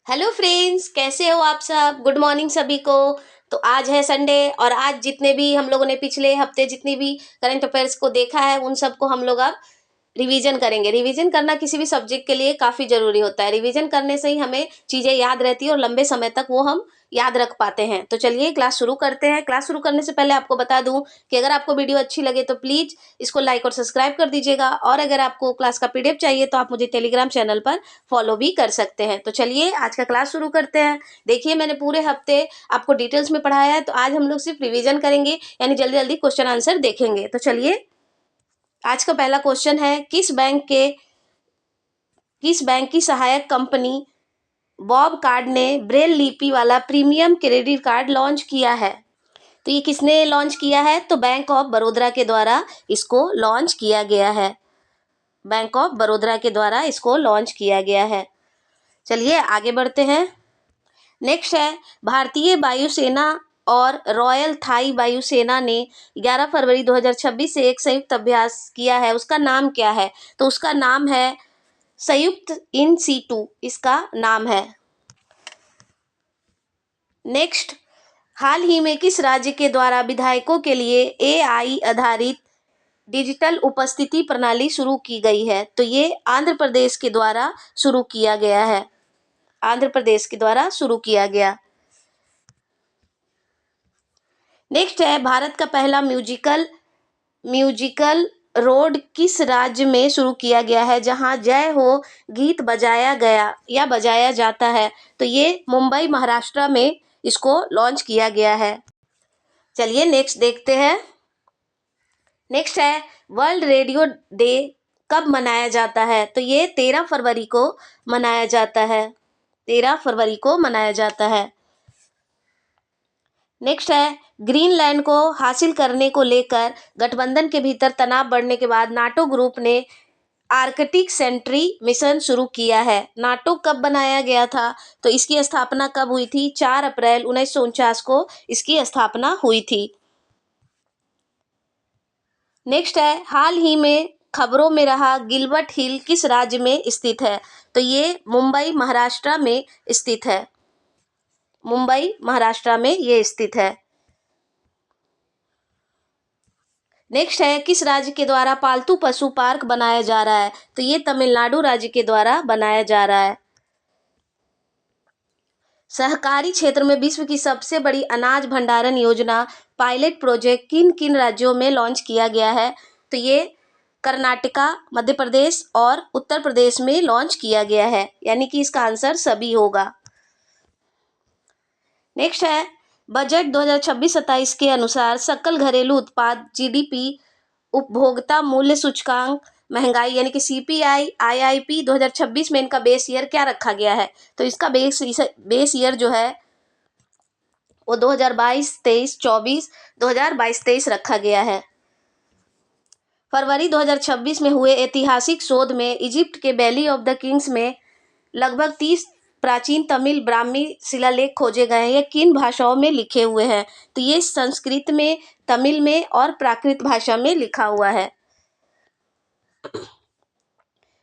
Hello friends, कैसे हो आप सब। गुड मॉर्निंग सभी को। तो आज है संडे और आज जितने भी हम लोगों ने पिछले हफ्ते जितनी भी करंट अफेयर्स को देखा है उन सबको हम लोग अब रिवीजन करेंगे। रिवीजन करना किसी भी सब्जेक्ट के लिए काफ़ी ज़रूरी होता है। रिवीजन करने से ही हमें चीज़ें याद रहती है और लंबे समय तक वो हम याद रख पाते हैं। तो चलिए क्लास शुरू करते हैं। क्लास शुरू करने से पहले आपको बता दूं कि अगर आपको वीडियो अच्छी लगे तो प्लीज़ इसको लाइक और सब्सक्राइब कर दीजिएगा, और अगर आपको क्लास का पीडीएफ चाहिए तो आप मुझे टेलीग्राम चैनल पर फॉलो भी कर सकते हैं। तो चलिए आज का क्लास शुरू करते हैं। देखिए, मैंने पूरे हफ्ते आपको डिटेल्स में पढ़ाया है, तो आज हम लोग सिर्फ रिवीजन करेंगे, यानी जल्दी जल्दी क्वेश्चन आंसर देखेंगे। तो चलिए, आज का पहला क्वेश्चन है, किस बैंक की सहायक कंपनी बॉब कार्ड ने ब्रेल लिपि वाला प्रीमियम क्रेडिट कार्ड लॉन्च किया है। तो ये किसने लॉन्च किया है? तो बैंक ऑफ बड़ौदा के द्वारा इसको लॉन्च किया गया है। बैंक ऑफ बड़ौदा के द्वारा इसको लॉन्च किया गया है। चलिए आगे बढ़ते हैं। नेक्स्ट है, भारतीय वायुसेना और रॉयल थाई वायुसेना ने 11 फरवरी 2026 से एक संयुक्त अभ्यास किया है। उसका नाम क्या है? तो उसका नाम है संयुक्त इन सीटू, इसका नाम है। नेक्स्ट, हाल ही में किस राज्य के द्वारा विधायकों के लिए एआई आधारित डिजिटल उपस्थिति प्रणाली शुरू की गई है? तो ये आंध्र प्रदेश के द्वारा शुरू किया गया है। आंध्र प्रदेश के द्वारा शुरू किया गया। नेक्स्ट है, भारत का पहला म्यूजिकल रोड किस राज्य में शुरू किया गया है जहां जय हो गीत बजाया गया या बजाया जाता है? तो ये मुंबई महाराष्ट्र में इसको लॉन्च किया गया है। चलिए नेक्स्ट देखते हैं। नेक्स्ट है, वर्ल्ड रेडियो डे कब मनाया जाता है? तो ये 13 फरवरी को मनाया जाता है। 13 फरवरी को मनाया जाता है। नेक्स्ट है, ग्रीनलैंड को हासिल करने को लेकर गठबंधन के भीतर तनाव बढ़ने के बाद नाटो ग्रुप ने आर्कटिक सेंट्री मिशन शुरू किया है। नाटो कब बनाया गया था? तो इसकी स्थापना कब हुई थी? 4 अप्रैल 1949 को इसकी स्थापना हुई थी। नेक्स्ट है, हाल ही में खबरों में रहा गिलबर्ट हिल किस राज्य में स्थित है? तो ये मुंबई महाराष्ट्र में स्थित है। मुंबई महाराष्ट्र में ये स्थित है। नेक्स्ट है, किस राज्य के द्वारा पालतू पशु पार्क बनाया जा रहा है? तो ये तमिलनाडु राज्य के द्वारा बनाया जा रहा है। सहकारी क्षेत्र में विश्व की सबसे बड़ी अनाज भंडारण योजना पायलट प्रोजेक्ट किन किन राज्यों में लॉन्च किया गया है? तो ये कर्नाटका, मध्य प्रदेश और उत्तर प्रदेश में लॉन्च किया गया है, यानी कि इसका आंसर सभी होगा। नेक्स्ट है, बजट 2026-27 के अनुसार सकल घरेलू उत्पाद जीडीपी, उपभोक्ता मूल्य सूचकांक, महंगाई यानी कि सीपीआई, आईआईपी 2026 में इनका बेस ईयर क्या रखा गया है? तो इसका बेस ईयर जो है वो 2022-23, 24, 2022-23 रखा गया है। फरवरी 2026 में हुए ऐतिहासिक शोध में इजिप्ट के वैली ऑफ द किंग्स में लगभग 30 प्राचीन तमिल ब्राह्मी शिलालेख खोजे गए हैं। ये किन भाषाओं में लिखे हुए हैं? तो ये संस्कृत में, तमिल में और प्राकृत भाषा में लिखा हुआ है।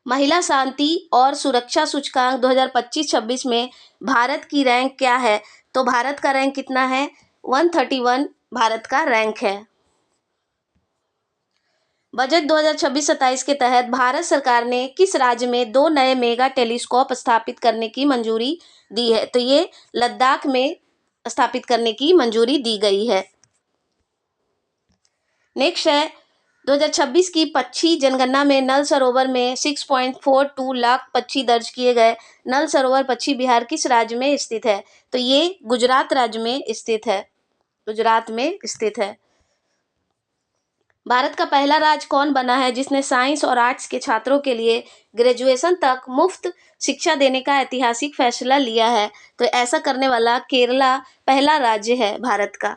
महिला शांति और सुरक्षा सूचकांक 2025-26 में भारत की रैंक क्या है? तो भारत का रैंक कितना है? 131 भारत का रैंक है। बजट 2026-27 के तहत भारत सरकार ने किस राज्य में 2 नए मेगा टेलीस्कोप स्थापित करने की मंजूरी दी है? तो ये लद्दाख में स्थापित करने की मंजूरी दी गई है। नेक्स्ट है, 2026 की पक्षी जनगणना में नल सरोवर में 6.42 लाख पक्षी दर्ज किए गए। नल सरोवर पक्षी बिहार किस राज्य में स्थित है? तो ये गुजरात राज्य में स्थित है। गुजरात में स्थित है। भारत का पहला राज्य कौन बना है जिसने साइंस और आर्ट्स के छात्रों के लिए ग्रेजुएशन तक मुफ्त शिक्षा देने का ऐतिहासिक फैसला लिया है? तो ऐसा करने वाला केरला पहला राज्य है भारत का।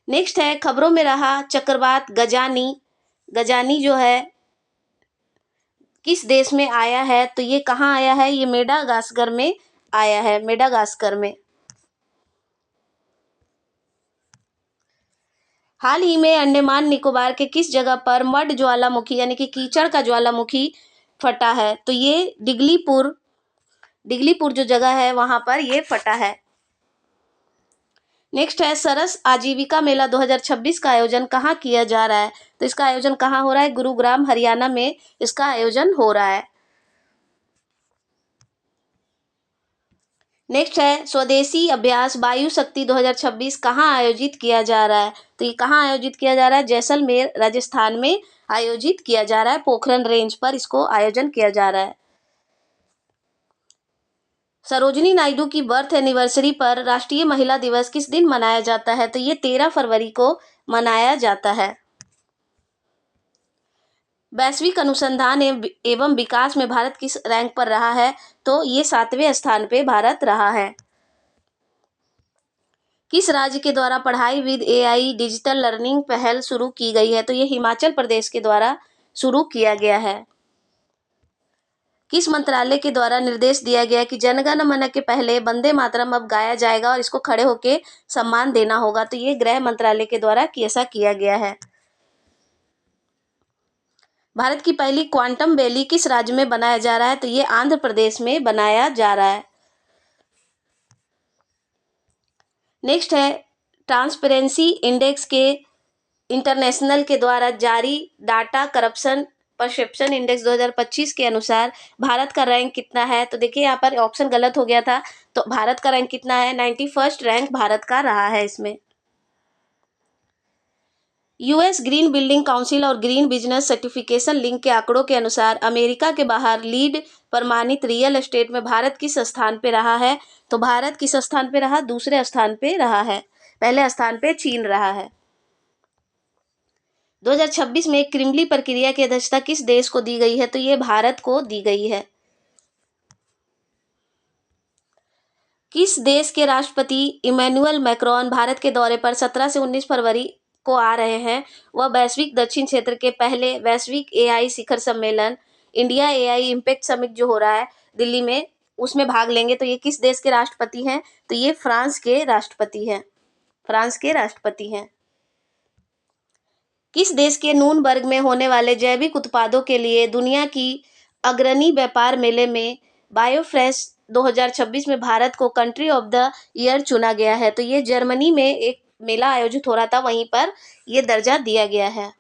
नेक्स्ट है, खबरों में रहा चक्रवात गजानी जो है किस देश में आया है? तो ये कहाँ आया है? ये मेडागास्कर में आया है। मेडागास्कर में। हाल ही में अंडमान निकोबार के किस जगह पर मड ज्वालामुखी यानी कि कीचड़ का ज्वालामुखी फटा है? तो ये डिगलीपुर डिगलीपुर जो जगह है वहां पर ये फटा है। नेक्स्ट है सरस आजीविका मेला 2026 का आयोजन कहाँ किया जा रहा है? तो इसका आयोजन कहाँ हो रहा है? गुरुग्राम हरियाणा में इसका आयोजन हो रहा है। नेक्स्ट है स्वदेशी अभ्यास वायु शक्ति 2026 कहाँ आयोजित किया जा रहा है? तो ये कहाँ आयोजित किया जा रहा है? जैसलमेर राजस्थान में आयोजित किया जा रहा है। पोखरण रेंज पर इसको आयोजन किया जा रहा है। सरोजिनी नायडू की बर्थ एनिवर्सरी पर राष्ट्रीय महिला दिवस किस दिन मनाया जाता है? तो ये 13 फरवरी को मनाया जाता है। वैश्विक अनुसंधान एवं विकास में भारत किस रैंक पर रहा है? तो ये 7वें स्थान पे भारत रहा है। किस राज्य के द्वारा पढ़ाई विद एआई डिजिटल लर्निंग पहल शुरू की गई है? तो ये हिमाचल प्रदेश के द्वारा शुरू किया गया है। किस मंत्रालय के द्वारा निर्देश दिया गया कि जनगण मन के पहले वंदे मातरम अब गाया जाएगा और इसको खड़े होके सम्मान देना होगा? तो ये गृह मंत्रालय के द्वारा ऐसा किया गया है। भारत की पहली क्वांटम वैली किस राज्य में बनाया जा रहा है? तो ये आंध्र प्रदेश में बनाया जा रहा है। नेक्स्ट है ट्रांसपेरेंसी इंडेक्स के इंटरनेशनल के द्वारा जारी डाटा करप्शन परसेप्शन इंडेक्स 2025 के अनुसार भारत का रैंक कितना है? तो देखिए यहाँ पर ऑप्शन गलत हो गया था, तो भारत का रैंक कितना है? 91st रैंक भारत का रहा है इसमें। यूएस ग्रीन बिल्डिंग काउंसिल और ग्रीन बिजनेस सर्टिफिकेशन लिंक के आंकड़ों के अनुसार अमेरिका के बाहर लीड प्रमाणित रियल एस्टेट में भारत किस स्थान पे रहा है? तो भारत किस स्थान पे रहा? दूसरे स्थान पे रहा है। पहले स्थान पे चीन रहा है। 2026 में क्रिमली प्रक्रिया की अध्यक्षता किस देश को दी गई है? तो ये भारत को दी गई है। किस देश के राष्ट्रपति इमैनुअल मैक्रोन भारत के दौरे पर 17 से 19 फरवरी को आ रहे हैं? वह वैश्विक दक्षिण क्षेत्र के पहले वैश्विक एआई शिखर सम्मेलन इंडिया एआई इम्पैक्ट समिट जो हो रहा है दिल्ली में, उसमें भाग लेंगे। तो ये किस देश के राष्ट्रपति हैं? तो ये फ्रांस के राष्ट्रपति हैं। फ्रांस के राष्ट्रपति हैं। किस देश के नूर्नबर्ग में होने वाले जैविक उत्पादों के लिए दुनिया की अग्रणी व्यापार मेले में बायोफ्रेश 2026 में भारत को कंट्री ऑफ द ईयर चुना गया है? तो ये जर्मनी में एक मेला आयोजित हो रहा था, वहीं पर यह दर्जा दिया गया है।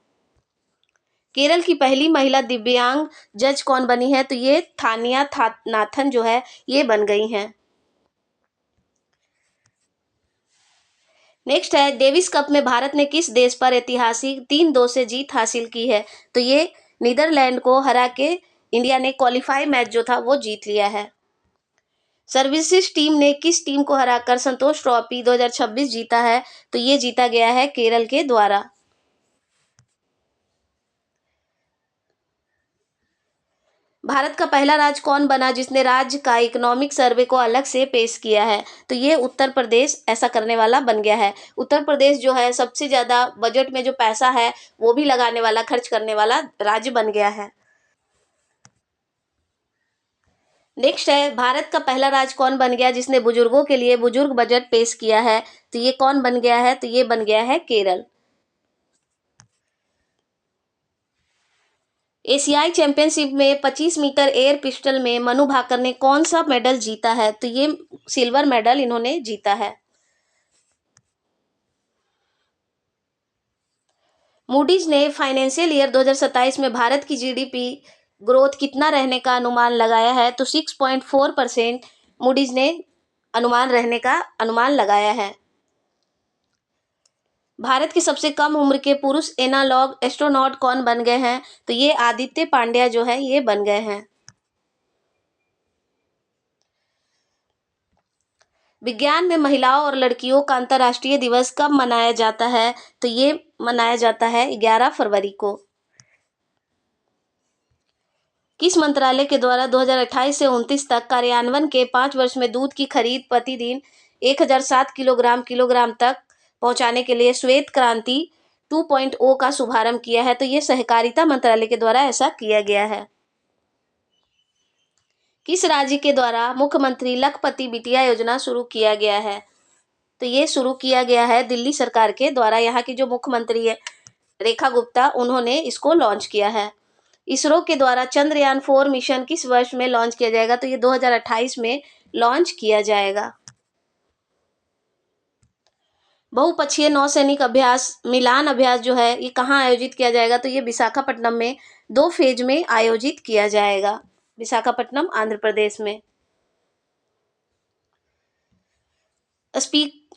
केरल की पहली महिला दिव्यांग जज कौन बनी है? तो ये थानिया नाथन जो है ये बन गई हैं। नेक्स्ट है डेविस कप में भारत ने किस देश पर ऐतिहासिक 3-2 से जीत हासिल की है? तो ये नीदरलैंड को हरा के इंडिया ने क्वालिफाई मैच जो था वो जीत लिया है। सर्विसेज टीम ने किस टीम को हराकर संतोष ट्रॉफी 2026 जीता है? तो ये जीता गया है केरल के द्वारा। भारत का पहला राज्य कौन बना जिसने राज्य का इकोनॉमिक सर्वे को अलग से पेश किया है? तो ये उत्तर प्रदेश ऐसा करने वाला बन गया है। उत्तर प्रदेश जो है सबसे ज़्यादा बजट में जो पैसा है वो भी लगाने वाला, खर्च करने वाला राज्य बन गया है। नेक्स्ट है भारत का पहला राज्य कौन बन गया जिसने बुजुर्गों के लिए बुजुर्ग बजट पेश किया है? तो ये कौन बन गया है? तो ये बन गया है केरल। एशियाई चैंपियनशिप में 25 मीटर एयर पिस्टल में मनु भाकर ने कौन सा मेडल जीता है? तो ये सिल्वर मेडल इन्होंने जीता है। मूडीज ने फाइनेंशियल ईयर 2027 में भारत की जीडीपी ग्रोथ कितना रहने का अनुमान लगाया है? तो 6.4% मूडीज ने अनुमान रहने का अनुमान लगाया है। भारत के सबसे कम उम्र के पुरुष एनालॉग एस्ट्रोनॉट कौन बन गए हैं? तो ये आदित्य पांड्या जो है ये बन गए हैं। विज्ञान में महिलाओं और लड़कियों का अंतर्राष्ट्रीय दिवस कब मनाया जाता है? तो ये मनाया जाता है 11 फरवरी को। किस मंत्रालय के द्वारा 2028 से 29 तक कार्यान्वयन के 5 वर्ष में दूध की खरीद प्रतिदिन 1007 किलोग्राम तक पहुंचाने के लिए श्वेत क्रांति 2.0 का शुभारंभ किया है? तो ये सहकारिता मंत्रालय के द्वारा ऐसा किया गया है। किस राज्य के द्वारा मुख्यमंत्री लखपति बिटिया योजना शुरू किया गया है? तो ये शुरू किया गया है दिल्ली सरकार के द्वारा। यहाँ की जो मुख्यमंत्री है रेखा गुप्ता, उन्होंने इसको लॉन्च किया है। इसरो के द्वारा चंद्रयान-4 मिशन किस वर्ष में लॉन्च किया जाएगा? तो ये 2028 में लॉन्च किया जाएगा। बहुपक्षीय नौसैनिक अभ्यास मिलान अभ्यास जो है ये कहाँ आयोजित किया जाएगा? तो ये विशाखापट्टनम में 2 फेज में आयोजित किया जाएगा। विशाखापट्टनम, आंध्र प्रदेश में।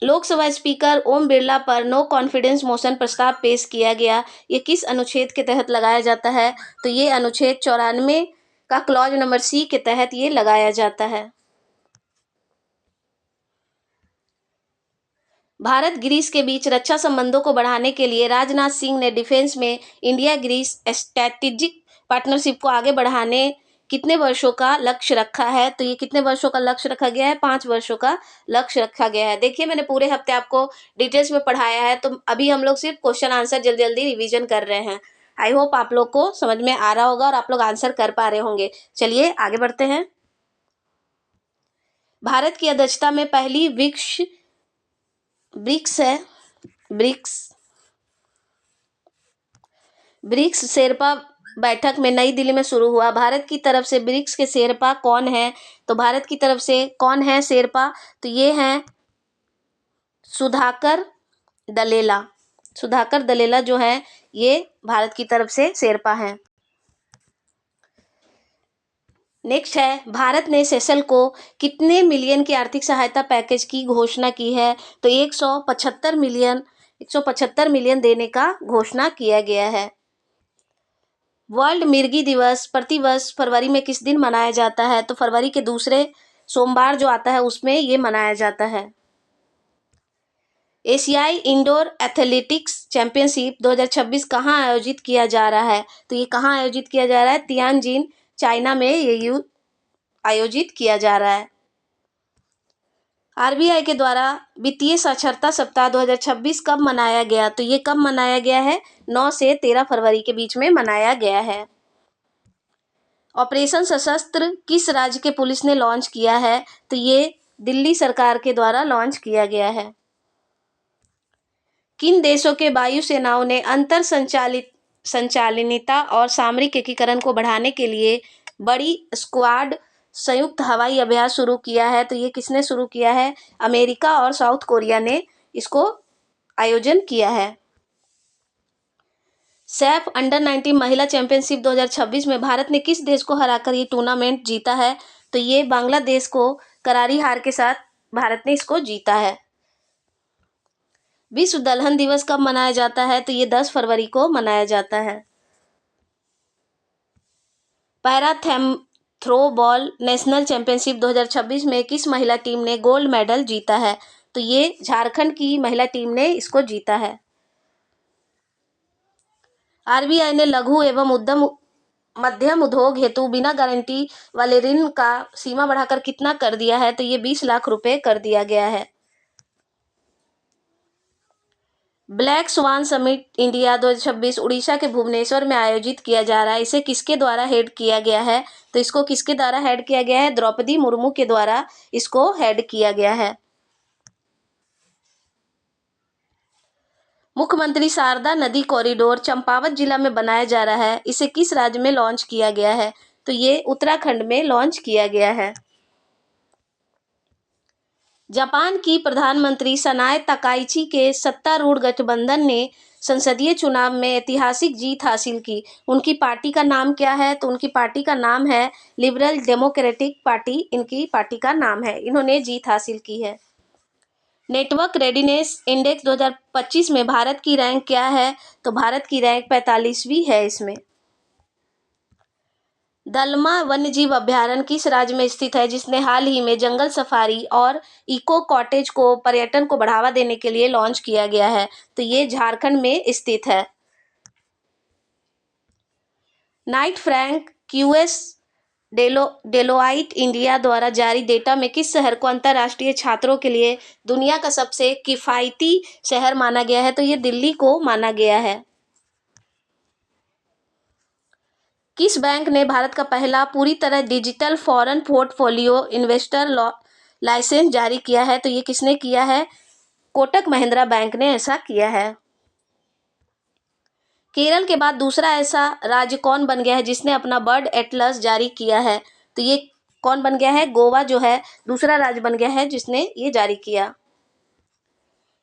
लोकसभा स्पीकर ओम बिरला पर नो कॉन्फिडेंस मोशन प्रस्ताव पेश किया गया। ये किस अनुच्छेद के तहत लगाया जाता है? तो ये अनुच्छेद 94 का क्लॉज नंबर सी के तहत ये लगाया जाता है। भारत ग्रीस के बीच रक्षा संबंधों को बढ़ाने के लिए राजनाथ सिंह ने डिफेंस में इंडिया ग्रीस स्ट्रैटेजिक पार्टनरशिप को आगे बढ़ाने कितने वर्षों का लक्ष्य रखा है? तो ये कितने वर्षों का लक्ष्य रखा गया है? 5 वर्षों का लक्ष्य रखा गया है। देखिए, मैंने पूरे हफ्ते आपको डिटेल्स में पढ़ाया है, तो अभी हम लोग सिर्फ क्वेश्चन आंसर जल्दी जल्दी रिवीजन कर रहे हैं। आई होप आप लोग को समझ में आ रहा होगा और आप लोग आंसर कर पा रहे होंगे। चलिए आगे बढ़ते हैं। भारत की अध्यक्षता में पहली ब्रिक्स शेरपा बैठक में नई दिल्ली में शुरू हुआ। भारत की तरफ से ब्रिक्स के शेरपा कौन है? तो भारत की तरफ से कौन है शेरपा? तो ये हैं सुधाकर दलेला। सुधाकर दलेला जो है ये भारत की तरफ से शेरपा हैं। नेक्स्ट है, भारत ने सेशल को कितने मिलियन की आर्थिक सहायता पैकेज की घोषणा की है? तो 175 मिलियन देने का घोषणा किया गया है। वर्ल्ड मिर्गी दिवस प्रतिवर्ष फरवरी में किस दिन मनाया जाता है? तो फरवरी के दूसरे सोमवार जो आता है उसमें ये मनाया जाता है। एशियाई इंडोर एथलेटिक्स चैंपियनशिप 2026 कहाँ आयोजित किया जा रहा है? तो ये कहाँ आयोजित किया जा रहा है? तियानजिन, चाइना में ये आयोजित किया जा रहा है। आरबीआई के द्वारा वित्तीय साक्षरता सप्ताह 2026 कब मनाया गया? तो ये कब मनाया गया है? 9 से 13 फरवरी के बीच में मनाया गया है। ऑपरेशन सशस्त्र किस राज्य के पुलिस ने लॉन्च किया है? तो ये दिल्ली सरकार के द्वारा लॉन्च किया गया है। किन देशों के वायुसेनाओं ने अंतर संचालनिता और सामरिक एकीकरण को बढ़ाने के लिए बड़ी स्क्वाड संयुक्त हवाई अभ्यास शुरू किया है? तो ये किसने शुरू किया है? अमेरिका और साउथ कोरिया ने इसको आयोजन किया है। सैफ अंडर-19 महिला चैंपियनशिप 2026 में भारत ने किस देश को हराकर ये टूर्नामेंट जीता है? तो ये बांग्लादेश को करारी हार के साथ भारत ने इसको जीता है। विश्व दलहन दिवस कब मनाया जाता है? तो ये 10 फरवरी को मनाया जाता है। पैरा थ्रोबॉल नेशनल चैंपियनशिप 2026 में किस महिला टीम ने गोल्ड मेडल जीता है? तो ये झारखंड की महिला टीम ने इसको जीता है। आरबीआई ने लघु एवं मध्यम उद्योग हेतु बिना गारंटी वाले ऋण का सीमा बढ़ाकर कितना कर दिया है? तो ये 20 लाख रुपए कर दिया गया है। Black swan summit India 2026 Orissa के भुवनेश्वर में आयोजित किया जा रहा है। इसे किसके द्वारा हेड किया गया है? तो इसको किसके द्वारा हेड किया गया है? द्रौपदी मुर्मू के द्वारा इसको हेड किया गया है। मुख्यमंत्री शारदा नदी कॉरिडोर चंपावत जिला में बनाया जा रहा है। इसे किस राज्य में लॉन्च किया गया है? तो ये उत्तराखंड में लॉन्च किया गया है। जापान की प्रधानमंत्री सनाए तकाइची के सत्तारूढ़ गठबंधन ने संसदीय चुनाव में ऐतिहासिक जीत हासिल की। उनकी पार्टी का नाम क्या है? तो उनकी पार्टी का नाम है लिबरल डेमोक्रेटिक पार्टी। इनकी पार्टी का नाम है, इन्होंने जीत हासिल की है। नेटवर्क रेडीनेस इंडेक्स 2025 में भारत की रैंक क्या है? तो भारत की रैंक 45वीं है इसमें। दलमा वन्यजीव अभयारण्य किस राज्य में स्थित है, जिसने हाल ही में जंगल सफारी और इको कॉटेज को पर्यटन को बढ़ावा देने के लिए लॉन्च किया गया है? तो ये झारखंड में स्थित है। Knight Frank QS Deloitte India द्वारा जारी डेटा में किस शहर को अंतर्राष्ट्रीय छात्रों के लिए दुनिया का सबसे किफायती शहर माना गया है? तो ये दिल्ली को माना गया है। किस बैंक ने भारत का पहला पूरी तरह digital foreign portfolio investor licence जारी किया है? तो ये किसने किया है? कोटक महिंद्रा बैंक ने ऐसा किया है। केरल के बाद दूसरा ऐसा राज्य कौन बन गया है जिसने अपना बर्ड एटलस जारी किया है? तो ये कौन बन गया है? गोवा जो है दूसरा राज्य बन गया है जिसने ये जारी किया।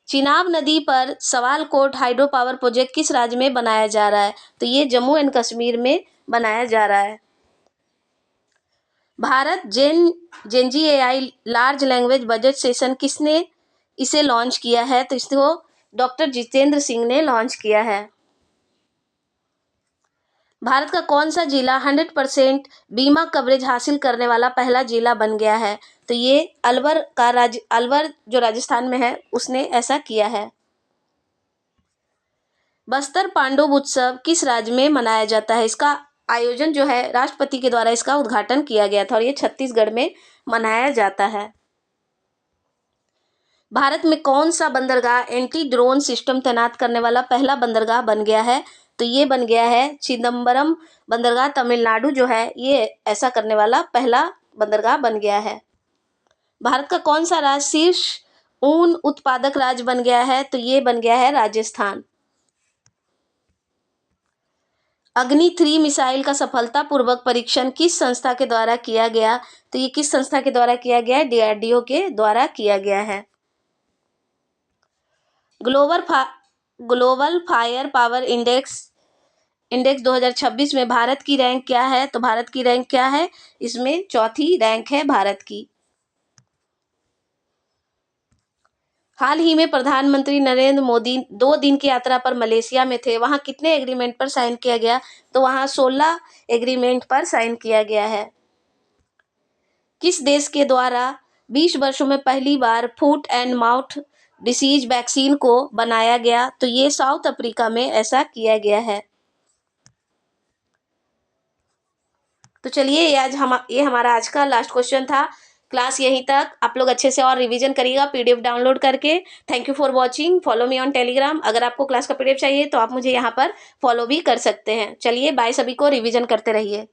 चिनाब नदी पर सवालकोट हाइड्रो पावर प्रोजेक्ट किस राज्य में बनाया जा रहा है? तो ये जम्मू एंड कश्मीर में बनाया जा रहा है। भारत जेनजीएआई लार्ज लैंग्वेज बजट सेशन किसने इसे लॉन्च किया है? तो इसको डॉक्टर जितेंद्र सिंह ने लॉन्च किया है। भारत का कौन सा जिला 100% बीमा कवरेज हासिल करने वाला पहला जिला बन गया है? तो ये अलवर जो राजस्थान में है उसने ऐसा किया है। बस्तर पांडुप उत्सव किस राज्य में मनाया जाता है? इसका आयोजन जो है राष्ट्रपति के द्वारा इसका उद्घाटन किया गया था और ये छत्तीसगढ़ में मनाया जाता है। भारत में कौन सा बंदरगाह एंटी ड्रोन सिस्टम तैनात करने वाला पहला बंदरगाह बन गया है? तो ये बन गया है चिदम्बरम बंदरगाह। तमिलनाडु जो है ये ऐसा करने वाला पहला बंदरगाह बन गया है। भारत का कौन सा राज्य शीर्ष ऊन उत्पादक राज्य बन गया है? तो ये बन गया है राजस्थान। अग्नि 3 मिसाइल का सफलतापूर्वक परीक्षण किस संस्था के द्वारा किया गया? तो ये किस संस्था के द्वारा किया गया है? DRDO के द्वारा किया गया है। ग्लोबल फायर पावर इंडेक्स 2026 में भारत की रैंक क्या है? तो भारत की रैंक क्या है? इसमें चौथी रैंक है भारत की। हाल ही में प्रधानमंत्री नरेंद्र मोदी 2 दिन की यात्रा पर मलेशिया में थे। वहां कितने एग्रीमेंट पर साइन किया गया? तो वहां 16 एग्रीमेंट पर साइन किया गया है। किस देश के द्वारा 20 वर्षों में पहली बार foot and mouth disease vaccine को बनाया गया? तो ये साउथ अफ्रीका में ऐसा किया गया है। तो चलिए ये हमारा आज का लास्ट क्वेश्चन था। क्लास यहीं तक। आप लोग अच्छे से और रिवीजन करिएगा PDF डाउनलोड करके। Thank you for watching. Follow me on Telegram. अगर आपको क्लास का PDF चाहिए तो आप मुझे यहाँ पर फॉलो भी कर सकते हैं। चलिए बाय, सभी को रिवीजन करते रहिए।